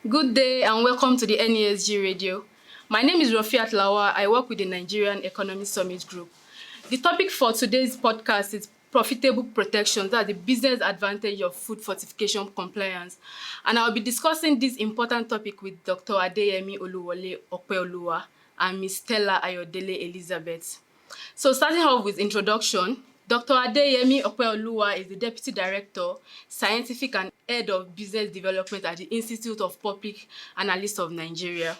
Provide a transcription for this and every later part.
Good day and welcome to the NESG Radio. My name is Rafiat Lawa. I work with the Nigerian Economic Summit Group. The topic for today's podcast is profitable protection, that's the business advantage of food fortification compliance. And I'll be discussing this important topic with Dr. Adeyemi Oluwole Opeoluwa and Ms. Stella Ayodele Elizabeth. So starting off with introduction, Dr. Adeyemi Opeoluwa is the Deputy Director, Scientific and Head of Business Development at the Institute of Public Analysts of Nigeria.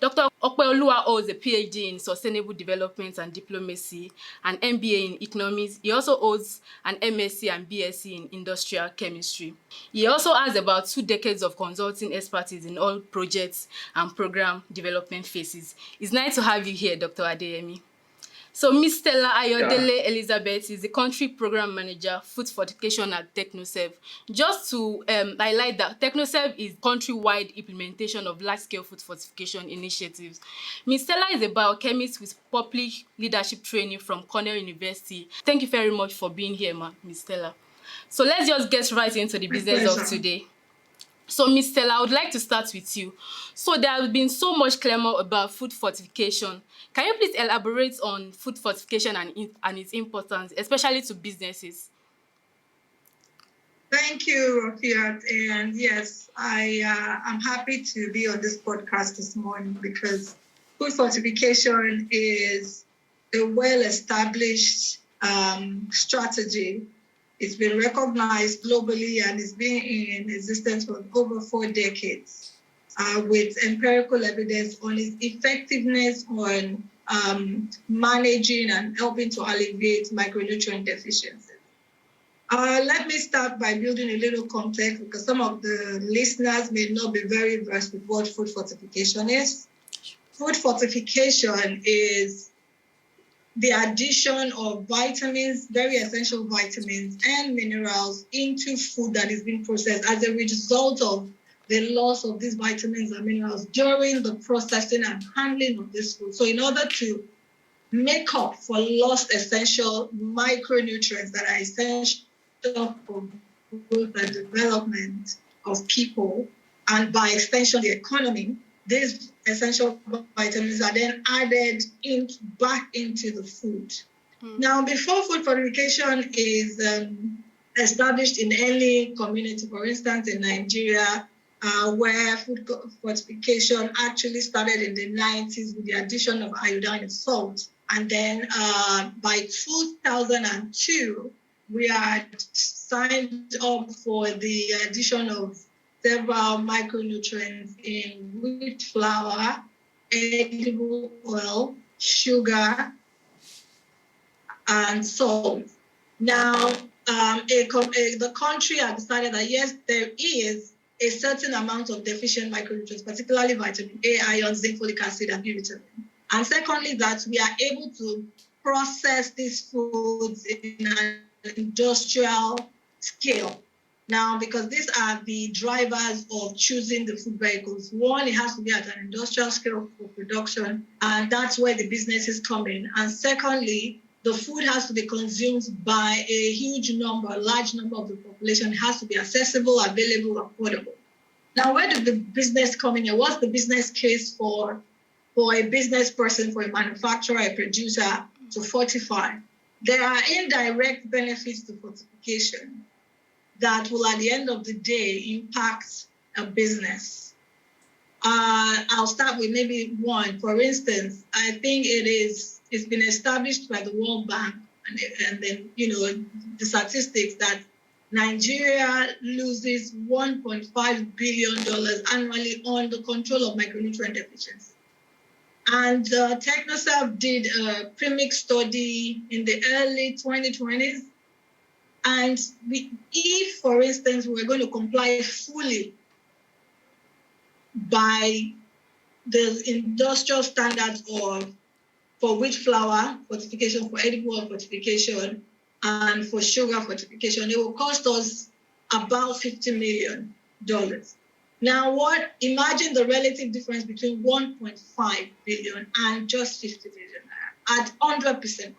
Dr. Opeoluwa holds a PhD in Sustainable Development and Diplomacy, an MBA in Economics. He also holds an MSc and BSc in Industrial Chemistry. He also has about 2 decades of consulting expertise in all projects and program development phases. It's nice to have you here, Dr. Adeyemi. So Ms. Stella Ayodele Elizabeth is the Country Program Manager, Food Fortification at Technoserve. Just to highlight that Technoserve is countrywide implementation of large-scale food fortification initiatives. Ms. Stella is a biochemist with public leadership training from Cornell University. Thank you very much for being here, Ms. Stella. So let's just get right into the business of today. So, Ms. Stella, I would like to start with you. So, there has been so much clamor about food fortification. Can you please elaborate on food fortification and its importance, especially to businesses? Thank you, Rafiat. And yes, I'm happy to be on this podcast this morning because food fortification is a well-established strategy. It's been recognized globally and it's been in existence for over 4 decades with empirical evidence on its effectiveness on managing and helping to alleviate micronutrient deficiencies. Let me start by building a little context because some of the listeners may not be very versed with what food fortification is. Food fortification is the addition of vitamins, very essential vitamins and minerals into food that is being processed as a result of the loss of these vitamins and minerals during the processing and handling of this food. So in order to make up for lost essential micronutrients that are essential for growth and development of people and by extension the economy, these essential vitamins are then added back into the food. Now, before food fortification is established in any community, for instance, in Nigeria, where food fortification actually started in the 90s with the addition of iodine and salt. And then by 2002, we had signed up for the addition of several micronutrients in wheat flour, edible oil, sugar, and salt. Now, the country has decided that yes, there is a certain amount of deficient micronutrients, particularly vitamin A, iron, zinc, folic acid, and B vitamin. And secondly, that we are able to process these foods in an industrial scale. Now, because these are the drivers of choosing the food vehicles. One, it has to be at an industrial scale for production, and that's where the businesses come in. And secondly, the food has to be consumed by a large number of the population. It has to be accessible, available, affordable. Now, where does the business come in? What's the business case for a business person, for a manufacturer, a producer to fortify? There are indirect benefits to fortification that will, at the end of the day, impact a business. I'll start with maybe one. For instance, I think it's been established by the World Bank, and then, the statistics that Nigeria loses $1.5 billion annually on the control of micronutrient deficiency. And Technoserve did a premix study in the early 2020s. And if, for instance, we're going to comply fully by the industrial standards for wheat flour fortification, for edible oil fortification, and for sugar fortification, it will cost us about $50 million. Now, imagine the relative difference between 1.5 billion and just 50 million at 100% compliance.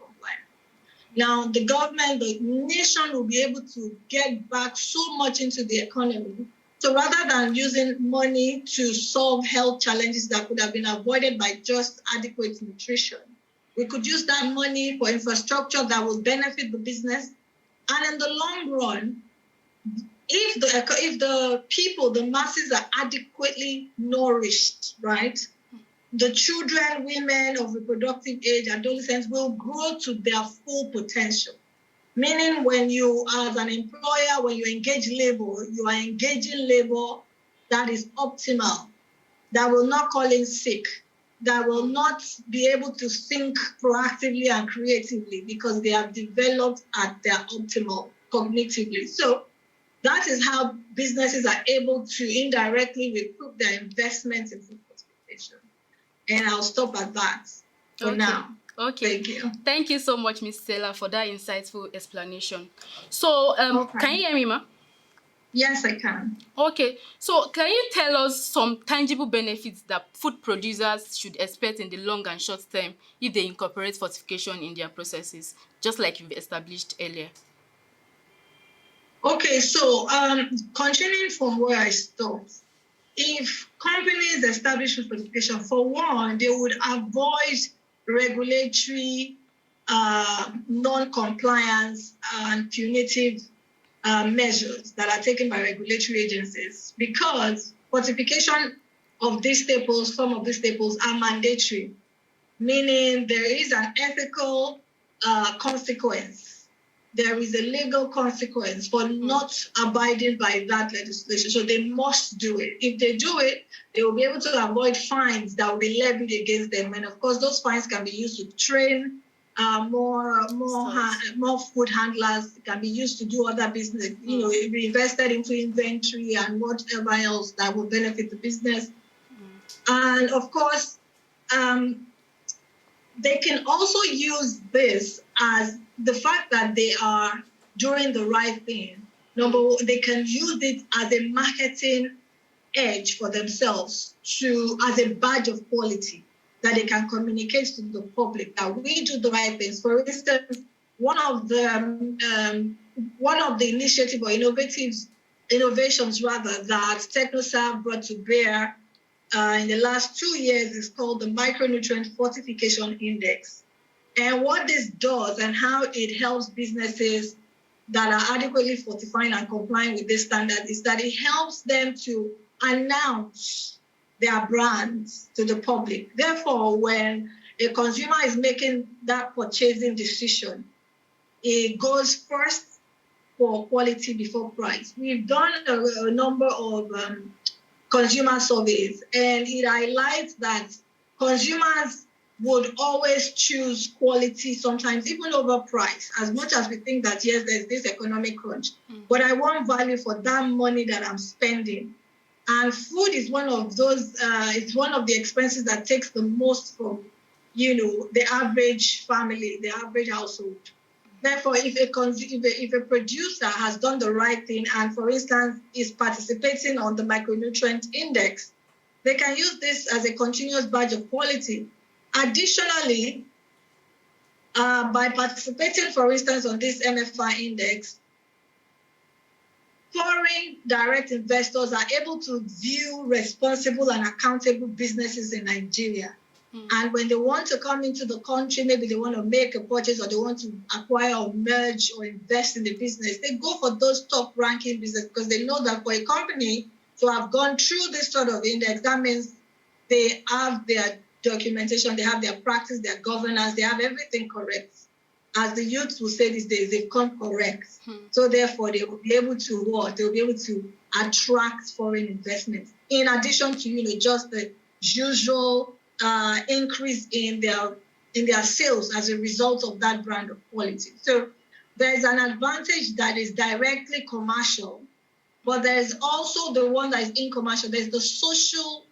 Now, the government, the nation will be able to get back so much into the economy So rather than using money to solve health challenges that could have been avoided by just adequate nutrition, we could use that money for infrastructure that will benefit the business. And in the long run, if the people, the masses are adequately nourished, right, the children, women of reproductive age, adolescents will grow to their full potential. Meaning when you, as an employer, when you engage labor, you are engaging labor that is optimal, that will not call in sick, that will not be able to think proactively and creatively because they have developed at their optimal cognitively. So that is how businesses are able to indirectly recoup their investments in food fortification. And I'll stop at that for now. Okay. Thank you. Thank you so much, Ms. Stella, for that insightful explanation. So, Can you hear me, ma? Yes, I can. Okay. So, can you tell us some tangible benefits that food producers should expect in the long and short term if they incorporate fortification in their processes, just like you've established earlier? Okay, so continuing from where I stopped, if companies establish food fortification, for one, they would avoid regulatory non-compliance and punitive measures that are taken by regulatory agencies, because fortification of these staples, some of these staples are mandatory, meaning there is an ethical consequence. There is a legal consequence for not abiding by that legislation. So they must do it. If they do it, they will be able to avoid fines that will be levied against them. And of course, those fines can be used to train more food handlers. It can be used to do other business, be invested into inventory and whatever else that will benefit the business. And of course, they can also use this as the fact that they are doing the right thing. Number one, they can use it as a marketing edge for themselves, as a badge of quality that they can communicate to the public that we do the right things. For instance, one of the initiative or innovations that TechnoServe brought to bear in the last 2 years is called the Micronutrient Fortification Index. And what this does and how it helps businesses that are adequately fortifying and complying with this standard is that it helps them to announce their brands to the public. Therefore, when a consumer is making that purchasing decision, it goes first for quality before price. We've done a number of consumer surveys, and it highlights that consumers would always choose quality, sometimes even over price, as much as we think that, yes, there's this economic crunch, but I want value for that money that I'm spending. And food is one of those, it's one of the expenses that takes the most from, the average family, the average household. Therefore, if a producer has done the right thing and, for instance, is participating on the micronutrient index, they can use this as a continuous badge of quality. Additionally, by participating, for instance, on this MFI index, foreign direct investors are able to view responsible and accountable businesses in Nigeria. And when they want to come into the country, maybe they want to make a purchase or they want to acquire or merge or invest in the business, they go for those top ranking businesses because they know that for a company to have gone through this sort of index, that means they have their documentation, they have their practice, their governance, they have everything correct. As the youth will say these days, they've come correct. So therefore, they will be able to what? They will be able to attract foreign investments. In addition to, just the usual increase in their sales as a result of that brand of quality. So there's an advantage that is directly commercial, but there's also the one that is incommercial. There's the social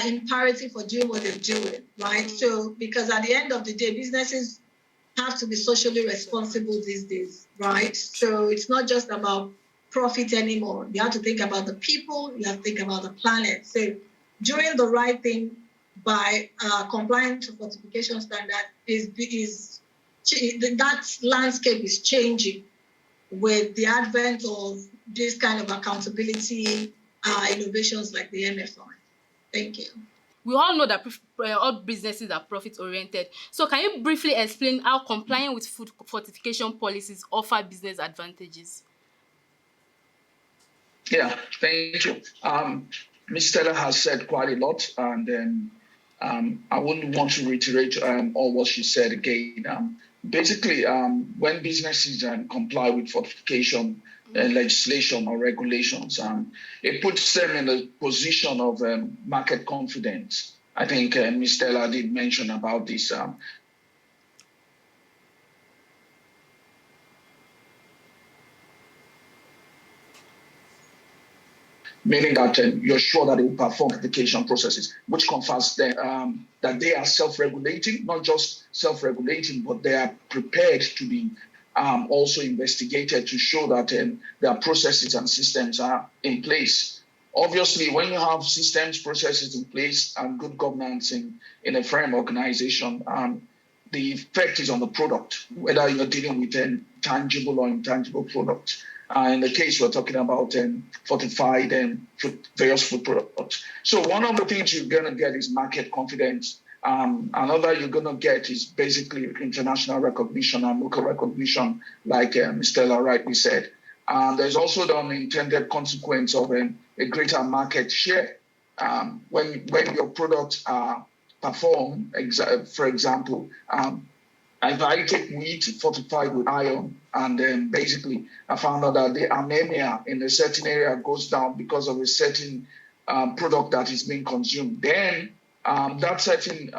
imperative for doing what they're doing, right? So because at the end of the day, businesses have to be socially responsible these days, right? So it's not just about profit anymore. You have to think about the people, you have to think about the planet. So doing the right thing by complying to fortification standard that landscape is changing with the advent of this kind of accountability innovations like the MFI. Thank you. We all know that all businesses are profit-oriented. So can you briefly explain how complying with food fortification policies offer business advantages? Yeah, thank you. Ms. Stella has said quite a lot, and I wouldn't want to reiterate all what she said again. Basically, when businesses comply with fortification legislation or regulations, it puts them in a position of market confidence. I think Ms. Stella did mention about this. Meaning that you're sure that they will perform application processes, which confers that they are self-regulating, not just self-regulating, but they are prepared to be also investigated to show that their processes and systems are in place. Obviously, when you have systems, processes in place, and good governance in a firm organization, the effect is on the product, whether you're dealing with a tangible or intangible product. In the case we're talking about fortified and various food products. So one of the things you're going to get is market confidence. Another you're going to get is basically international recognition and local recognition, like Ms. Stella rightly said. There's also the unintended consequence of a greater market share. When your products perform, for example, if I take wheat fortified with iron, and then basically I found out that the anemia in a certain area goes down because of a certain product that is being consumed, then that certain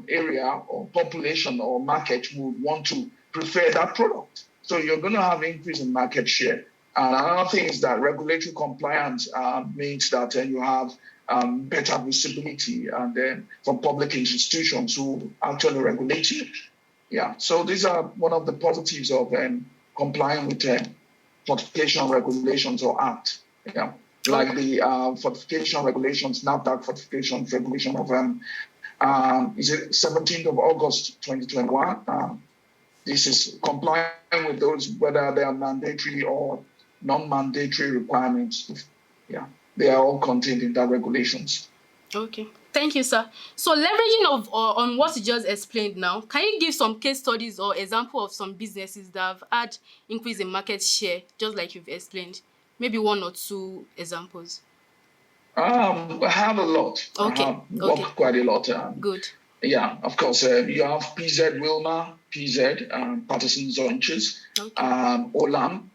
area or population or market would want to prefer that product. So you're going to have an increase in market share. And another thing is that regulatory compliance means that you have better visibility and then from public institutions who actually regulate you. Yeah, so these are one of the positives of complying with fortification regulations or act. Yeah, like the fortification regulations, NAFDAC fortification regulation of is it 17th of August 2021. This is complying with those, whether they are mandatory or non-mandatory requirements. Yeah, they are all contained in that regulations. Okay, thank you, sir. So leveraging on what you just explained now, can you give some case studies or example of some businesses that have had increase in market share, just like you've explained? Maybe one or two examples. I have a lot. Okay. I have worked quite a lot. Good. Yeah, of course. You have PZ Wilma, PZ, Patterson Zonches, Olam.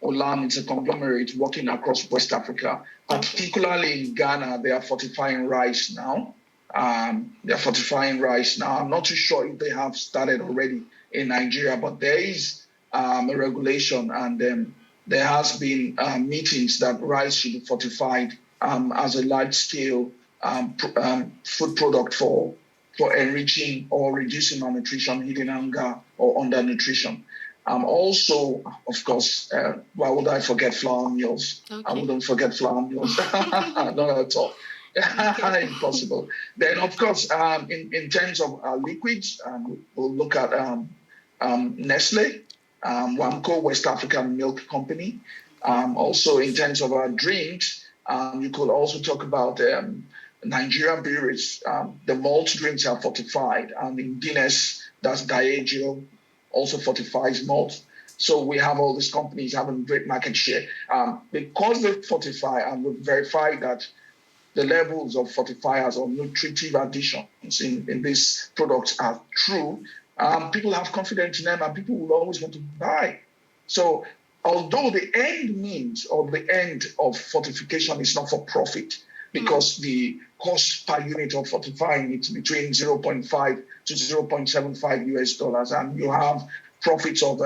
Olam is a conglomerate working across West Africa, particularly in Ghana. They are fortifying rice now. I'm not too sure if they have started already in Nigeria, but there is a regulation, and there has been meetings that rice should be fortified as a large-scale food product for enriching or reducing malnutrition, hidden hunger, or undernutrition. Also, of course, why would I forget flour mills? Okay. I wouldn't forget flour mills. Not at all. Okay. Impossible. Then, of course, in terms of liquids, we'll look at Nestle, Wamco, West African Milk Company. Also, in terms of our drinks, you could also talk about Nigerian breweries. The malt drinks are fortified, and in Guinness, that's Diageo, also fortifies malt. So we have all these companies having great market share. Because they fortify, and we've verified that the levels of fortifiers or nutritive additions in these products are true, people have confidence in them and people will always want to buy. So although the end means or the end of fortification is not for profit, because the cost per unit of fortifying it's between 0.5 to 0.75 US dollars, and you have profits of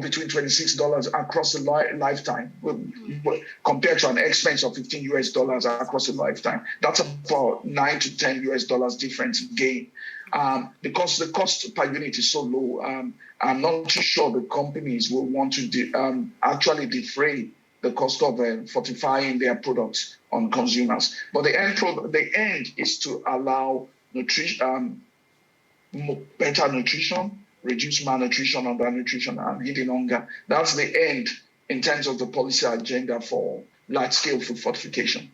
between $26 across the lifetime, compared to an expense of 15 US dollars across a lifetime. That's about 9 to 10 US dollars difference gain. Because the cost per unit is so low, I'm not too sure the companies will want to actually defray the cost of fortifying their products on consumers. But the end is to allow better nutrition, reduce malnutrition, undernutrition, and hidden hunger. That's the end in terms of the policy agenda for large-scale food fortification.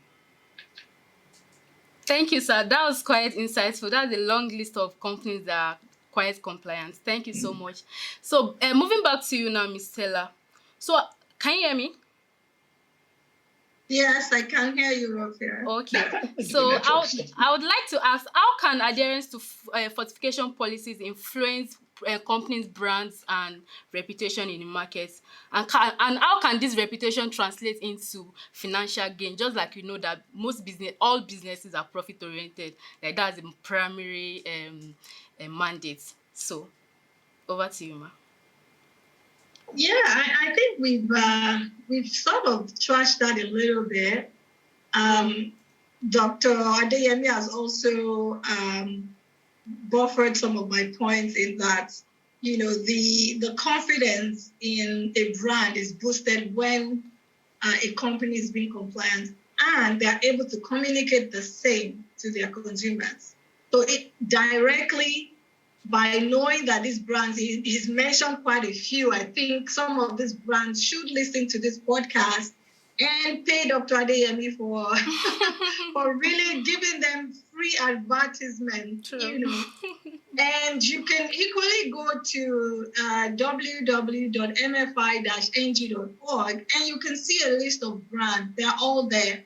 Thank you, sir. That was quite insightful. That's a long list of companies that are quite compliant. Thank you so much. So, moving back to you now, Ms. Stella. So, can you hear me? Yes, I can hear you, Rofia. Okay. So, I would like to ask, how can adherence to fortification policies influence companies' brands and reputation in the market, and how can this reputation translate into financial gain? Just like you know that all businesses are profit oriented, like that's the primary mandate. So over to you, ma. Yeah, I think we've sort of trashed that a little bit. Dr. Adeyemi has also buffered some of my points in that, the confidence in a brand is boosted when a company is being compliant and they're able to communicate the same to their consumers. So it directly, by knowing that these brands, he's mentioned quite a few. I think some of these brands should listen to this podcast and pay Dr. Adeyemi for for really giving them free advertisement. True. And you can equally go to www.mfi-ng.org and you can see a list of brands. They're all there.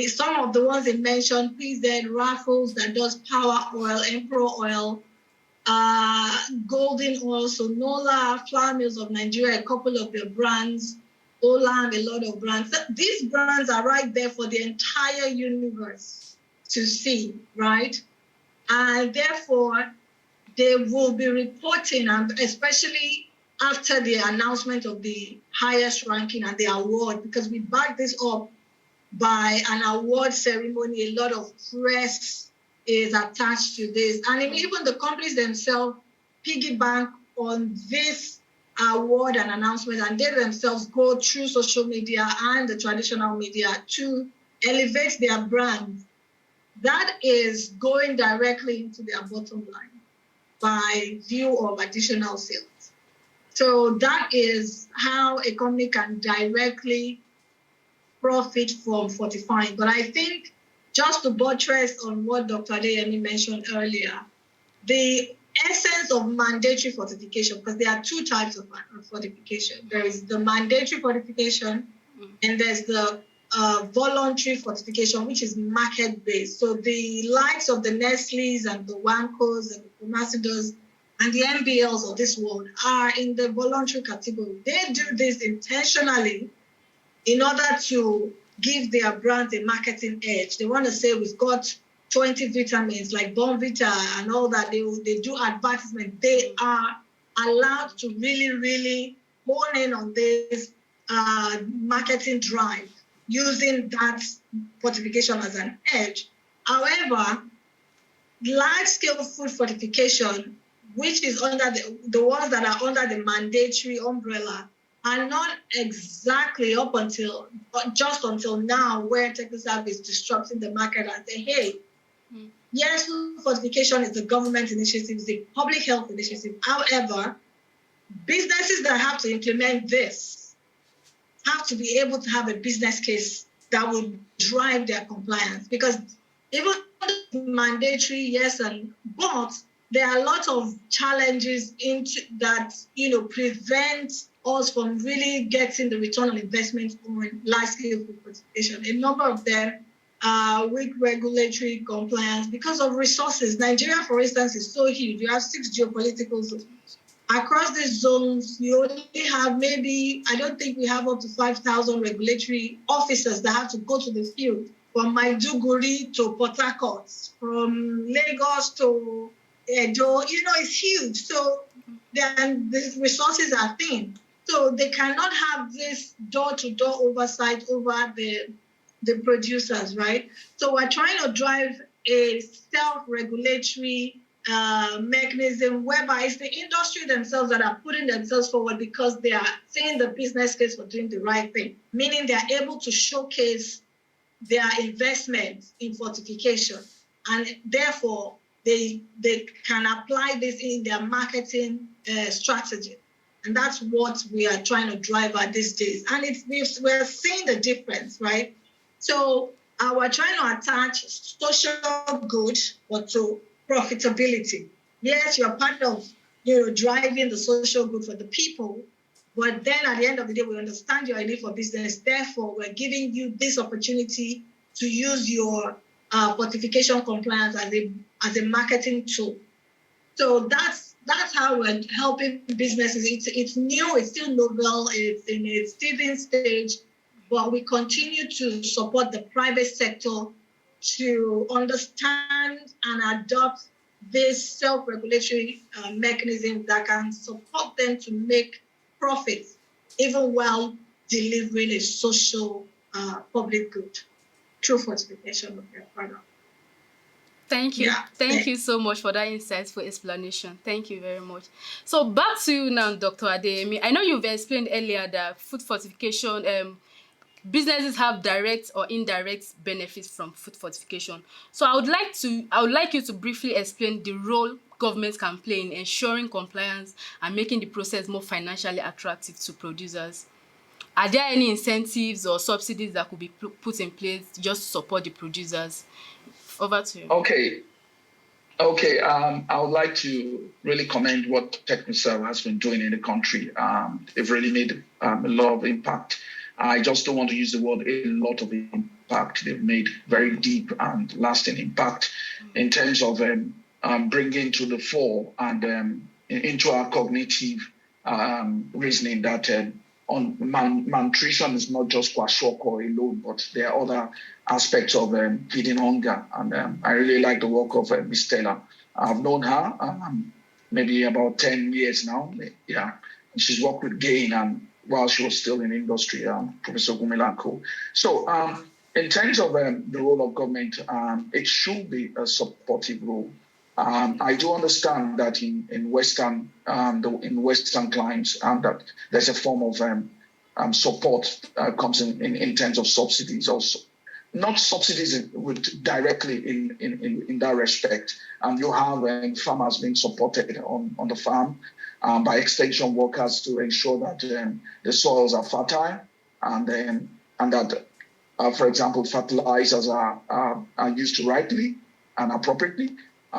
Some of the ones they mentioned, PZ, Raffles, that does Power Oil, Emperor Oil, Golden Oil, Sonola, Flour Mills of Nigeria, a couple of their brands, Olam, a lot of brands. These brands are right there for the entire universe to see, right? And therefore, they will be reporting, and especially after the announcement of the highest ranking and the award, because we back this up by an award ceremony. A lot of press is attached to this. And even the companies themselves piggyback on this award and announcement, and they themselves go through social media and the traditional media to elevate their brand. That is going directly into their bottom line by view of additional sales. So that is how a company can directly profit from fortifying. But I think just to buttress on what Dr. Adeyemi mentioned earlier, the essence of mandatory fortification, because there are two types of fortification. There is the mandatory fortification and there's the voluntary fortification, which is market-based. So the likes of the Nestle's and the Wancos and the Comacidos and the MBLs of this world are in the voluntary category. They do this intentionally in order to give their brand a marketing edge. They want to say we've got 20 vitamins like Bonvita and all that. They do advertisement. They are allowed to really, really hone in on this marketing drive, using that fortification as an edge. However, large-scale food fortification, which is under the ones that are under the mandatory umbrella, are not exactly just until now where Technoserve is disrupting the market and say, hey, yes, food fortification is a government initiative, it's a public health initiative. However, businesses that have to implement this have to be able to have a business case that will drive their compliance. Because even mandatory, yes, but there are a lot of challenges that prevent us from really getting the return on investment on large-scale food fortification. A number of them are weak regulatory compliance because of resources. Nigeria, for instance, is so huge. You have 6 geopolitical zones. Across these zones, you only have I don't think we have up to 5,000 regulatory officers that have to go to the field, from Maiduguri to Port Harcourt, from Lagos to Edo. It's huge. So then the resources are thin. So they cannot have this door-to-door oversight over the producers, right? So we're trying to drive a self-regulatory mechanism whereby it's the industry themselves that are putting themselves forward because they are seeing the business case for doing the right thing, meaning they are able to showcase their investment in fortification, and therefore they can apply this in their marketing strategy. And that's what we are trying to drive at these days. And we're seeing the difference, right? So we're trying to attach social good but to profitability. Yes, you're part of driving the social good for the people, but then at the end of the day, we understand you're in it for business. Therefore, we're giving you this opportunity to use your fortification compliance as a marketing tool. So that's how we're helping businesses. It's new, it's still novel, it's in its teething stage, but we continue to support the private sector to understand and adopt this self-regulatory mechanism that can support them to make profits, even while delivering a social public good through fortification of their product. Thank you. Yeah. Thank you so much for that insightful explanation. Thank you very much. So back to you now, Dr. Adeyemi. I know you've explained earlier that food fortification, businesses have direct or indirect benefits from food fortification. So I would like you to briefly explain the role governments can play in ensuring compliance and making the process more financially attractive to producers. Are there any incentives or subsidies that could be put in place just to support the producers? Over to you. Okay. I would like to really commend what TechnoServe has been doing in the country. They've really made a lot of impact. I just don't want to use the word a lot of impact. They've made very deep and lasting impact in terms of bringing to the fore and into our cognitive reasoning that malnutrition is not just kwashiorkor alone, but there are other aspects of feeding hunger. And I really like the work of Miss Stella. I've known her maybe about 10 years now. Yeah, she's worked with Gain and while she was still in industry, Professor Gumilanko. So in terms of the role of government, it should be a supportive role. I do understand that in Western climes that there's a form of support comes in terms of subsidies also. Not subsidies directly in that respect. You have farmers being supported on the farm by extension workers to ensure that the soils are fertile and that, for example, fertilizers are used rightly and appropriately.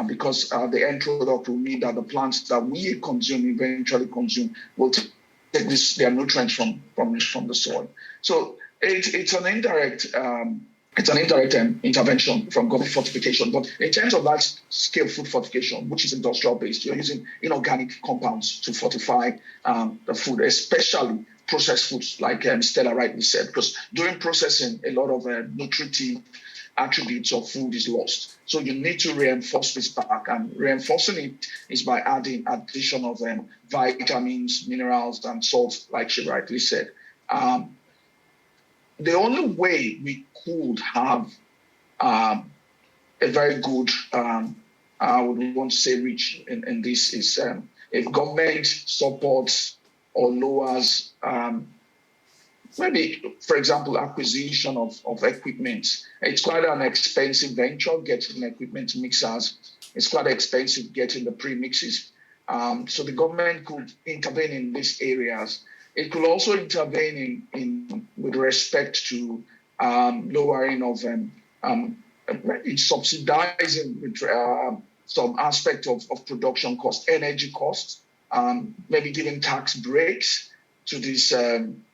Because the end product will mean that the plants that we eventually consume will take their nutrients from the soil. So it's an indirect intervention from government fortification. But in terms of large-scale food fortification, which is industrial-based, you're using inorganic compounds to fortify the food, especially processed foods, like Stella rightly said, because during processing, a lot of nutritive attributes of food is lost. So you need to reinforce this back, and reinforcing it is by adding addition of vitamins, minerals, and salts, like she rightly said. The only way we could have a very good, I would want to say rich in this is if government supports or lowers maybe, for example, acquisition of equipment. It's quite an expensive venture getting equipment mixers. It's quite expensive getting the premixes. So the government could intervene in these areas. It could also intervene in with respect to lowering of subsidizing with some aspect of production cost, energy costs, maybe giving tax breaks to these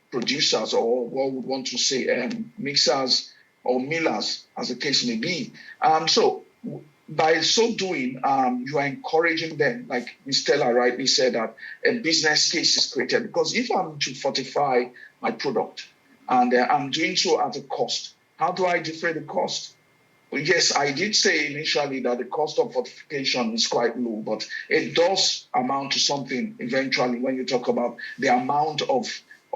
producers, or what would want to say mixers or millers, as the case may be. So by so doing, you are encouraging them, like Ms. Stella rightly said, that a business case is created. Because if I'm to fortify my product and I'm doing so at a cost, how do I defray the cost? Well, yes, I did say initially that the cost of fortification is quite low, but it does amount to something eventually when you talk about the amount of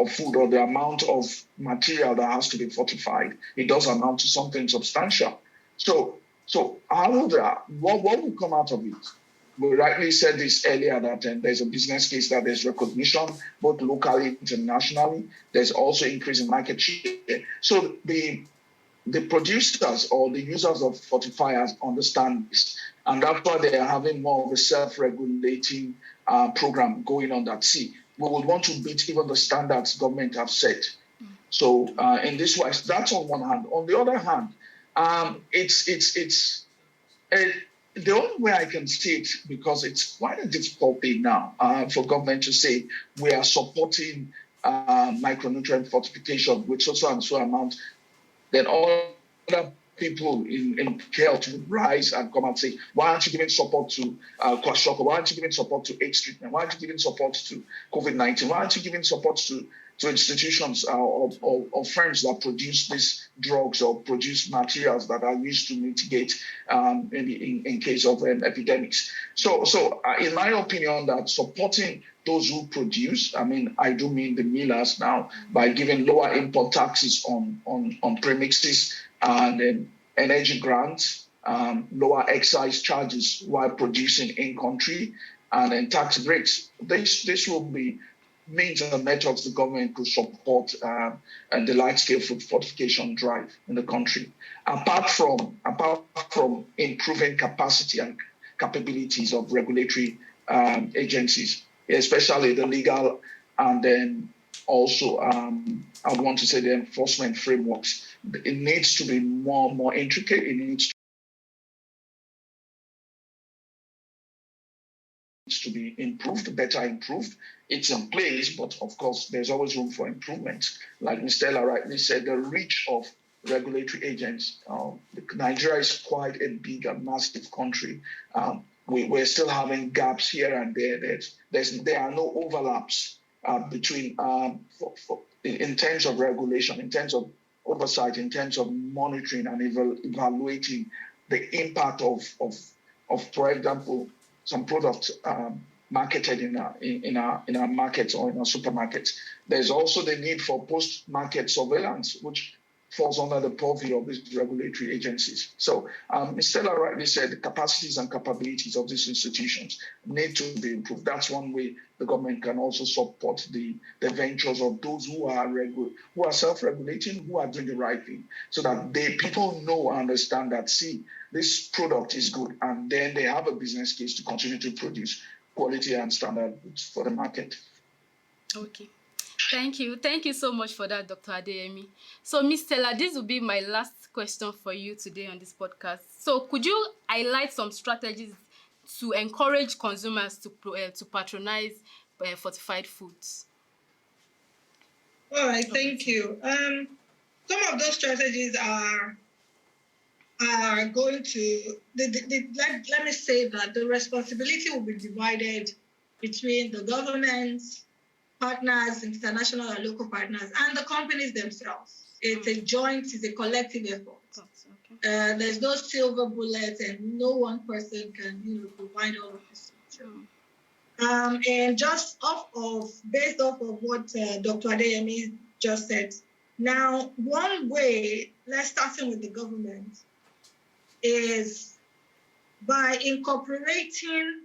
food or the amount of material that has to be fortified. It does amount to something substantial. So how would what will come out of it? We rightly said this earlier that there's a business case, that there's recognition both locally, internationally. There's also increase in market share. So the producers or the users of fortifiers understand this, and that's why they are having more of a self-regulating program going on that. See, we would want to beat even the standards government have set. So in this wise, that's on one hand. On the other hand, it's the only way I can see it, because it's quite a difficult thing now for government to say we are supporting micronutrient fortification with so and so amount, then all other people in health would rise and come and say, why aren't you giving support to Kwashiorkor? Why aren't you giving support to AIDS treatment? Why aren't you giving support to COVID-19? Why aren't you giving support to institutions or firms that produce these drugs or produce materials that are used to mitigate in case of epidemics? So in my opinion, that supporting those who produce, I do mean the millers now, by giving lower import taxes on premixes and energy grants, lower excise charges while producing in country, and then tax breaks. This will be means and methods the government could support and the large-scale food fortification drive in the country. Apart from improving capacity and capabilities of regulatory agencies, especially the legal, and then also I would want to say the enforcement frameworks. It needs to be more intricate. It needs to be improved, better improved. It's in place, but of course, there's always room for improvement. Like Ms. Stella rightly said, the reach of regulatory agents. Nigeria is quite a big and massive country. We're still having gaps here and there. There are no overlaps between in terms of regulation, in terms of oversight, in terms of monitoring and evaluating the impact of, for example, some products marketed in our markets or in our supermarkets. There's also the need for post-market surveillance, which falls under the purview of these regulatory agencies. So Ms. Stella rightly said the capacities and capabilities of these institutions need to be improved. That's one way the government can also support the ventures of those who are self-regulating, who are doing the right thing, so that people know and understand that, see, this product is good, and then they have a business case to continue to produce quality and standard goods for the market. Okay. Thank you. Thank you so much for that, Dr. Adeyemi. So, Ms. Stella, this will be my last question for you today on this podcast. So, could you highlight some strategies to encourage consumers to patronize fortified foods? All right, thank you. Some of those strategies are going to, let me say that the responsibility will be divided between the government, partners, international and local partners, and the companies themselves. It's a collective effort. Okay. There's no silver bullet, and no one person can provide all of this. And just based off of what Dr. Adeyemi just said, now one way, let's start with the government, is by incorporating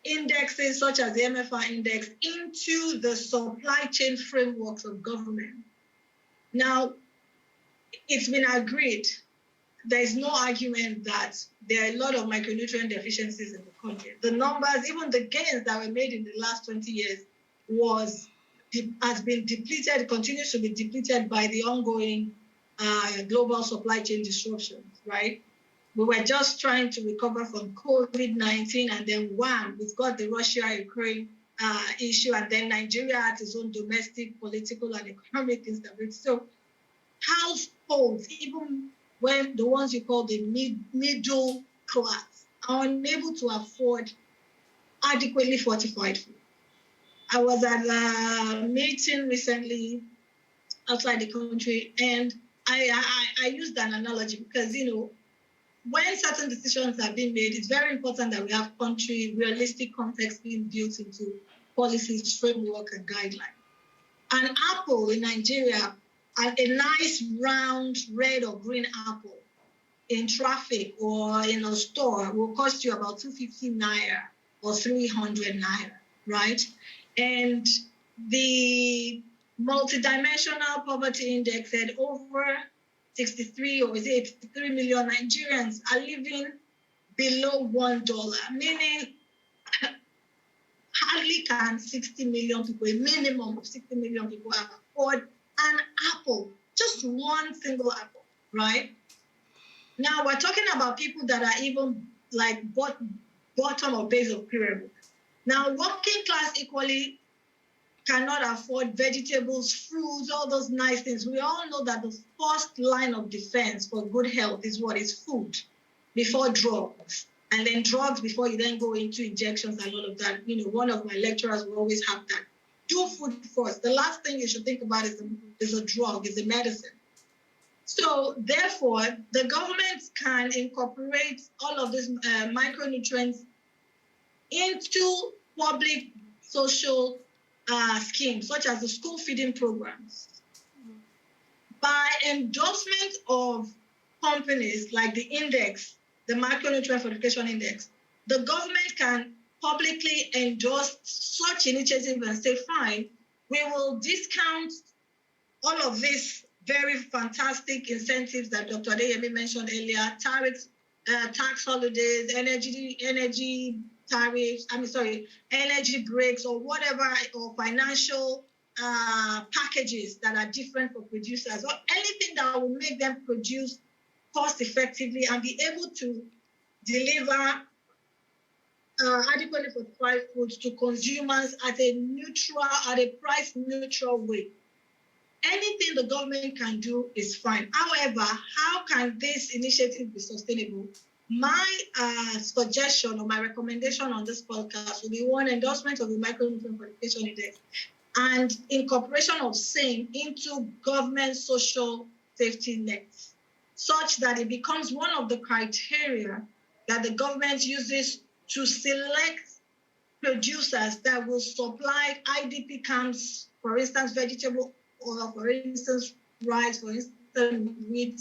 indexes such as the MFR index into the supply chain frameworks of government. Now, it's been agreed, there's no argument that there are a lot of micronutrient deficiencies in the country. The numbers, even the gains that were made in the last 20 years has been depleted, continues to be depleted by the ongoing global supply chain disruptions, right? We were just trying to recover from COVID-19, and then wham, we've got the Russia-Ukraine issue, and then Nigeria had its own domestic, political, and economic instability. So households, even when the ones you call the middle class, are unable to afford adequately fortified food. I was at a meeting recently outside the country, and I used an analogy because, when certain decisions are being made, it's very important that we have country realistic context being built into policies, framework, and guidelines. An apple in Nigeria, a nice round red or green apple in traffic or in a store will cost you about 250 naira or 300 naira, right? And the multidimensional poverty index said over 63 or is it 83 million Nigerians are living below $1, meaning hardly can 60 million people, a minimum of 60 million people, afford an apple, just one single apple, right? Now we're talking about people that are even like bottom or base of pyramid. Now working class equally cannot afford vegetables, fruits, all those nice things. We all know that the first line of defense for good health is what? Is food before drugs. And then drugs before you then go into injections and all of that. You know, one of my lecturers will always have that. Do food first. The last thing you should think about is a drug, is a medicine. So therefore, the government can incorporate all of these micronutrients into public social schemes, such as the school feeding programs. By endorsement of companies like the index, the Micronutrient Fortification Index, the government can publicly endorse such initiatives and say, fine, we will discount all of these very fantastic incentives that Dr. Adeyemi mentioned earlier, tariffs, tax holidays, energy tariffs, energy breaks or whatever, or financial packages that are different for producers, or anything that will make them produce cost effectively and be able to deliver adequately fortified foods to consumers at a price neutral way. Anything the government can do is fine. However, how can this initiative be sustainable? My suggestion or my recommendation on this podcast will be one, endorsement of the Micronutrient Fortification Index and incorporation of same into government social safety nets, such that it becomes one of the criteria that the government uses to select producers that will supply IDP camps, for instance, vegetable oil, for instance, rice, for instance, wheat.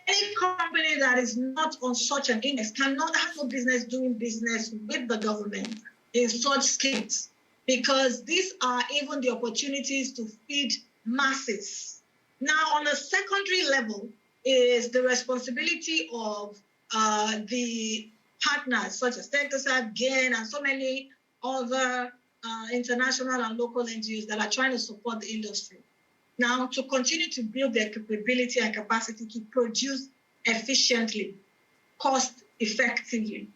Any company that is not on such an index have no business doing business with the government in such schemes, because these are even the opportunities to feed masses. Now, on a secondary level is the responsibility of the partners such as Conducive, GAIN, and so many other international and local NGOs that are trying to support the industry. Now, to continue to build their capability and capacity to produce efficiently, cost effectively,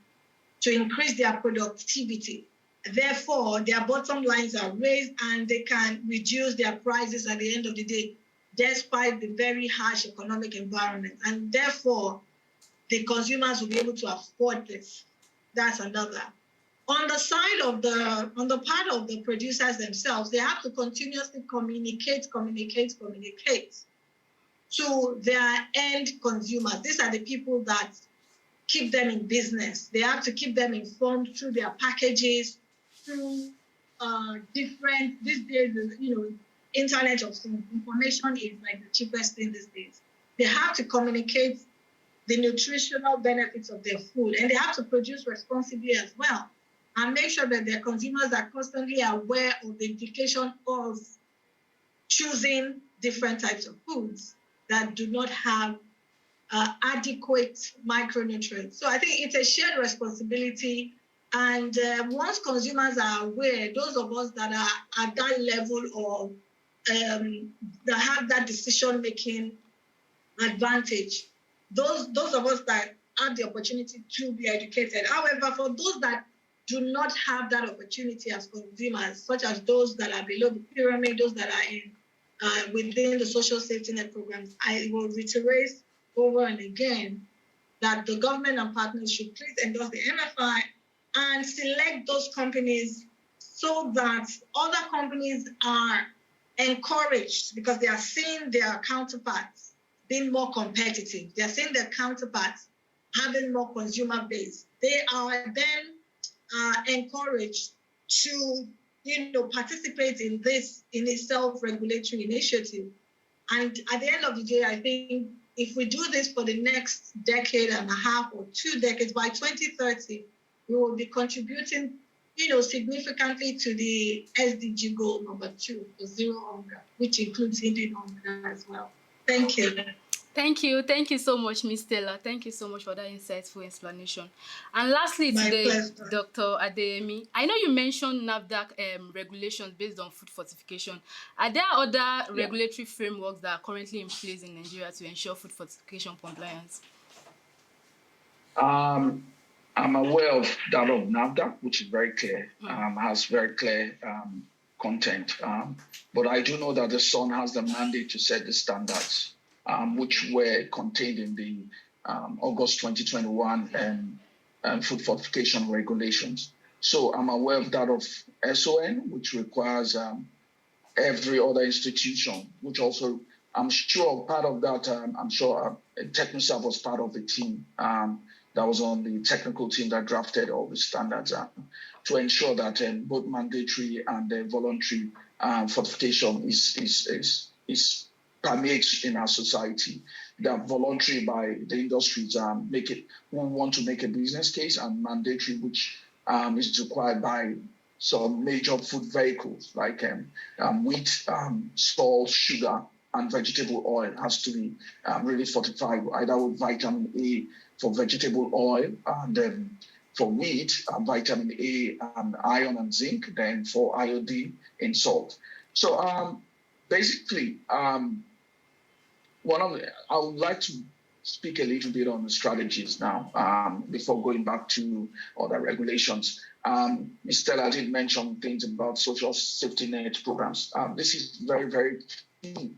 to increase their productivity. Therefore, their bottom lines are raised and they can reduce their prices at the end of the day, despite the very harsh economic environment. And therefore, the consumers will be able to afford this. That's another. On the part of the producers themselves, they have to continuously communicate to their end consumers. These are the people that keep them in business. They have to keep them informed through their packages, through different, these days, internet of things. Information is like the cheapest thing these days. They have to communicate the nutritional benefits of their food, and they have to produce responsibly as well, and make sure that their consumers are constantly aware of the implication of choosing different types of foods that do not have adequate micronutrients. So I think it's a shared responsibility. And once consumers are aware, those of us that are at that level of, that have that decision-making advantage, those of us that have the opportunity to be educated. However, for those that do not have that opportunity as consumers, such as those that are below the pyramid, those that are in within the social safety net programs, I will reiterate over and again that the government and partners should please endorse the MFI and select those companies so that other companies are encouraged, because they are seeing their counterparts being more competitive. They are seeing their counterparts having more consumer base. They are then encouraged to, participate in this in a self-regulatory initiative. And at the end of the day, I think if we do this for the next decade and a half or 2 decades, by 2030, we will be contributing, significantly to the SDG goal number 2, for zero hunger, which includes ending hunger as well. Thank you. Thank you. Thank you so much, Miss Stella. Thank you so much for that insightful explanation. And lastly My today, pleasure. Dr. Adeyemi, I know you mentioned NAFDAC regulations based on food fortification. Are there other Yeah. regulatory frameworks that are currently in place in Nigeria to ensure food fortification compliance? I'm aware of that of NAFDAC, which is very clear, has very clear content. But I do know that the Sun has the mandate to set the standards, which were contained in the August 2021 food fortification regulations. So I'm aware of that of SON, which requires every other institution, which also I'm sure part of that. I'm sure TechnoServe was part of the team that was on the technical team that drafted all the standards to ensure that both mandatory and voluntary fortification is permeates in our society. That voluntary by the industries make it who want to make a business case, and mandatory, which is required by some major food vehicles like wheat, salt, sugar, and vegetable oil has to be really fortified either with vitamin A for vegetable oil and for wheat, vitamin A and iron and zinc, then for iodine in salt. So basically, I would like to speak a little bit on the strategies now before going back to other regulations. Ms. Stella did mention things about social safety net programs. This is very, very key.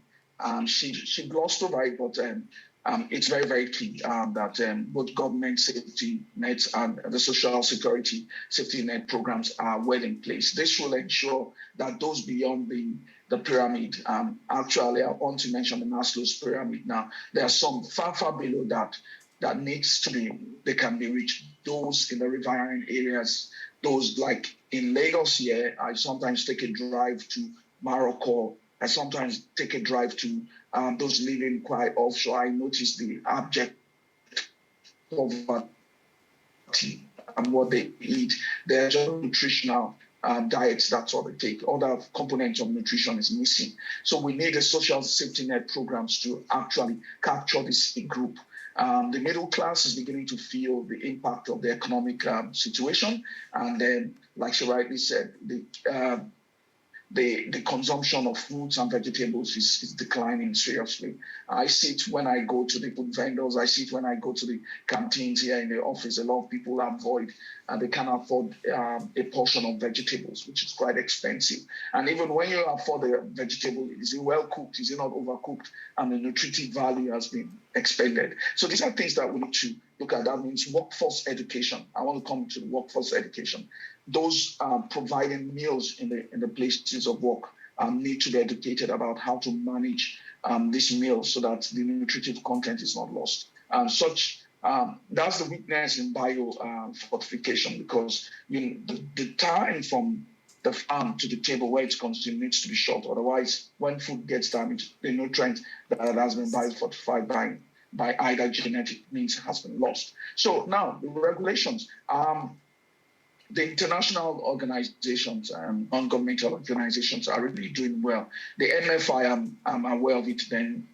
She glossed over it, but it's very, very key that both government safety nets and the social security safety net programs are well in place. This will ensure that those beyond the pyramid, actually, I want to mention the Maslow's pyramid now. There are some far, far below that needs to be, they can be reached. Those in the riverine areas, those like in Lagos here, I sometimes take a drive to Morocco. I sometimes take a drive to those living quite offshore. I notice the abject poverty and what they eat. They're just nutritional diets, that's what they take. Other components of nutrition is missing. So we need a social safety net programs to actually capture this group. The middle class is beginning to feel the impact of the economic situation. And then, like she rightly said, the consumption of fruits and vegetables is declining seriously. I see it when I go to the food vendors. I see it when I go to the canteens here in the office. A lot of people avoid and they can't afford a portion of vegetables, which is quite expensive. And even when you afford the vegetable, is it well cooked? Is it not overcooked? And the nutritive value has been expended. So these are things that we need to look at. That means workforce education. I want to come to the workforce education. Those providing meals in the places of work need to be educated about how to manage this meal so that the nutritive content is not lost. That's the weakness in bio fortification, because the time from the farm to the table where it's consumed needs to be short. Otherwise, when food gets damaged, the nutrient that has been bio-fortified by either genetic means has been lost. So now the regulations. The international organizations and non-governmental organizations are really doing well. The MFI, I'm aware of it. Then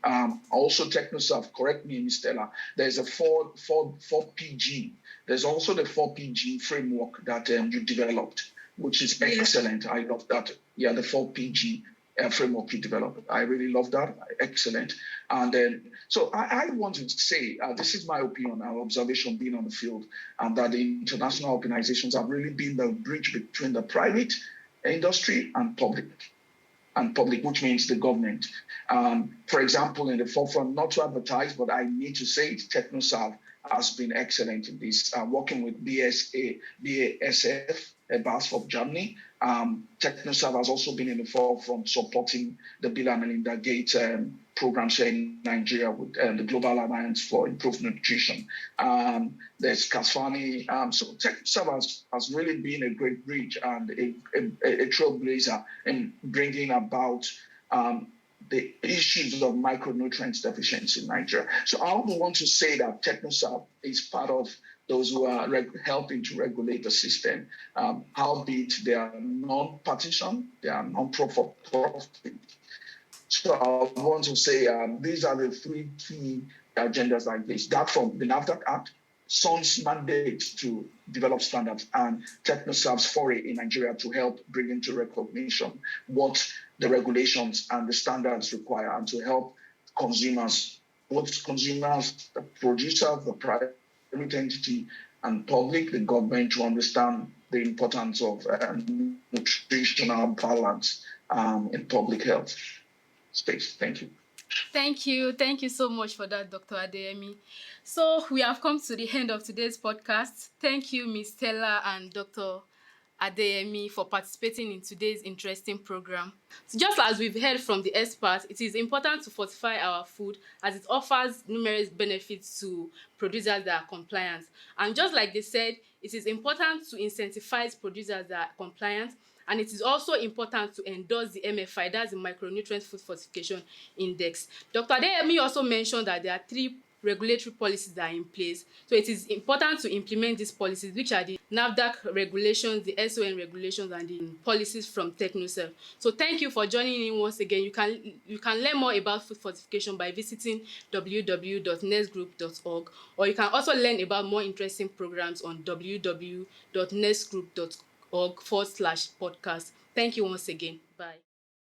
also TechnoServe, correct me, Ms. Stella. There's a 4PG. There's also the 4PG framework that you developed, which is excellent. I love that. Yeah, the 4PG framework you developed. I really love that. Excellent. And then, so I want to say, this is my opinion, our observation being on the field, that the international organizations have really been the bridge between the private industry and public, which means the government. For example, in the forefront, not to advertise, but I need to say it, TechnoServe has been excellent in this, working with BASF, BASF Germany. TechnoServe has also been in the forefront supporting the Bill and Melinda Gates programs here in Nigeria with the Global Alliance for Improved Nutrition. There's Kasfani. So TechnoServe has really been a great bridge and a trailblazer in bringing about the issues of micronutrient deficiency in Nigeria. So I would want to say that TechnoServe is part of those who are helping to regulate the system, albeit they are non-partisan, they are non-profit. So I want to say these are the three key agendas like this. That from the NAFDAC Act, SUN's mandate to develop standards, and TechnoServe's foray in Nigeria to help bring into recognition what the regulations and the standards require, and to help consumers, both consumers, the producer, the private entity, and public, the government, to understand the importance of nutritional balance in public health space. Thank you. Thank you. Thank you so much for that, Dr. Adeyemi. So we have come to the end of today's podcast. Thank you, Ms. Stella and Dr. Adeyemi, for participating in today's interesting program. So just as we've heard from the experts, it is important to fortify our food as it offers numerous benefits to producers that are compliant. And just like they said, it is important to incentivize producers that are compliant, and it is also important to endorse the MFI, that's the Micronutrient Food Fortification Index. Dr. Adeyemi also mentioned that there are 3 regulatory policies that are in place. So it is important to implement these policies, which are the NAFDAC regulations, the SON regulations, and the policies from TechnoServe. So thank you for joining in once again. You can learn more about food fortification by visiting www.nestgroup.org, or you can also learn about more interesting programs on www.nestgroup.org/podcast. Thank you once again. Bye.